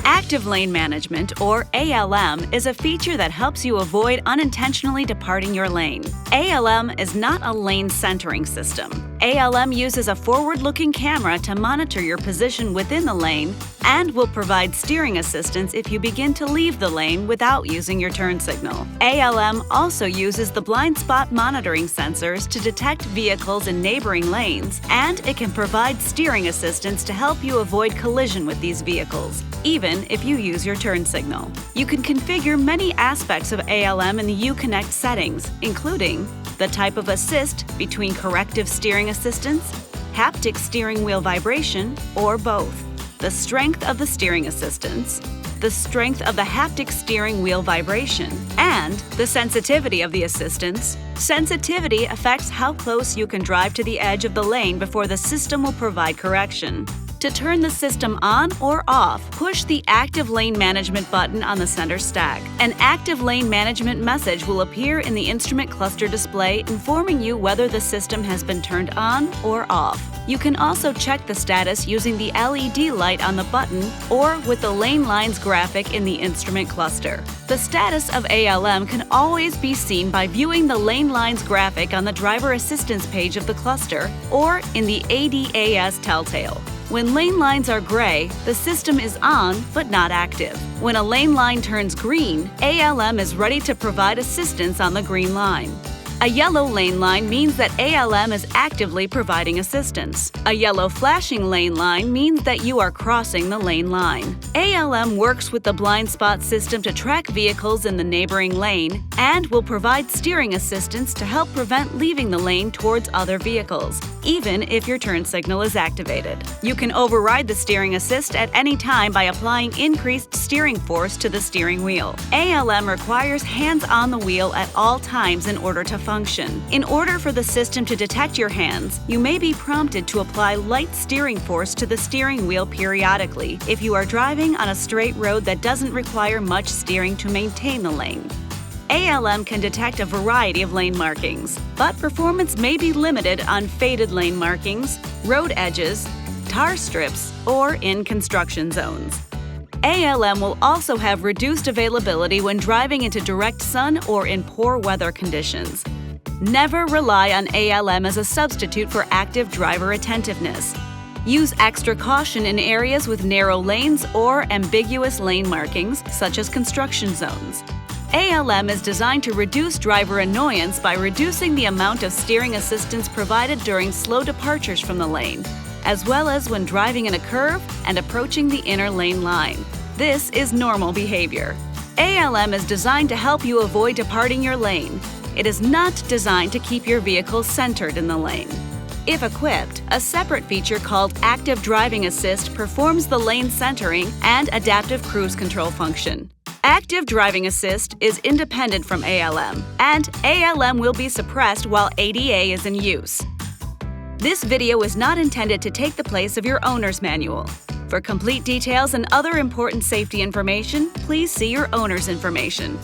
Active Lane Management, or ALM, is a feature that helps you avoid unintentionally departing your lane. ALM is not a lane centering system. ALM uses a forward-looking camera to monitor your position within the lane and will provide steering assistance if you begin to leave the lane without using your turn signal. ALM also uses the blind spot monitoring sensors to detect vehicles in neighboring lanes, and it can provide steering assistance to help you avoid collision with these vehicles, even if you use your turn signal. You can configure many aspects of ALM in the Uconnect settings, including the type of assist between corrective steering assistance, haptic steering wheel vibration, or both, the strength of the steering assistance, the strength of the haptic steering wheel vibration, and the sensitivity of the assistance. Sensitivity affects how close you can drive to the edge of the lane before the system will provide correction. To turn the system on or off, push the Active Lane Management button on the center stack. An Active Lane Management message will appear in the instrument cluster display informing you whether the system has been turned on or off. You can also check the status using the LED light on the button or with the lane lines graphic in the instrument cluster. The status of ALM can always be seen by viewing the lane lines graphic on the driver assistance page of the cluster or in the ADAS telltale. When lane lines are gray, the system is on but not active. When a lane line turns green, ALM is ready to provide assistance on the green line. A yellow lane line means that ALM is actively providing assistance. A yellow flashing lane line means that you are crossing the lane line. ALM works with the blind spot system to track vehicles in the neighboring lane and will provide steering assistance to help prevent leaving the lane towards other vehicles, even if your turn signal is activated. You can override the steering assist at any time by applying increased steering force to the steering wheel. ALM requires hands on the wheel at all times in order to function. In order for the system to detect your hands, you may be prompted to apply light steering force to the steering wheel periodically if you are driving on a straight road that doesn't require much steering to maintain the lane. ALM can detect a variety of lane markings, but performance may be limited on faded lane markings, road edges, tar strips, or in construction zones. ALM will also have reduced availability when driving into direct sun or in poor weather conditions. Never rely on ALM as a substitute for active driver attentiveness. Use extra caution in areas with narrow lanes or ambiguous lane markings, such as construction zones. ALM is designed to reduce driver annoyance by reducing the amount of steering assistance provided during slow departures from the lane, as well as when driving in a curve and approaching the inner lane line. This is normal behavior. ALM is designed to help you avoid departing your lane. It is not designed to keep your vehicle centered in the lane. If equipped, a separate feature called Active Driving Assist performs the lane centering and adaptive cruise control function. Active Driving Assist is independent from ALM, and ALM will be suppressed while ADA is in use. This video is not intended to take the place of your owner's manual. For complete details and other important safety information, please see your owner's information.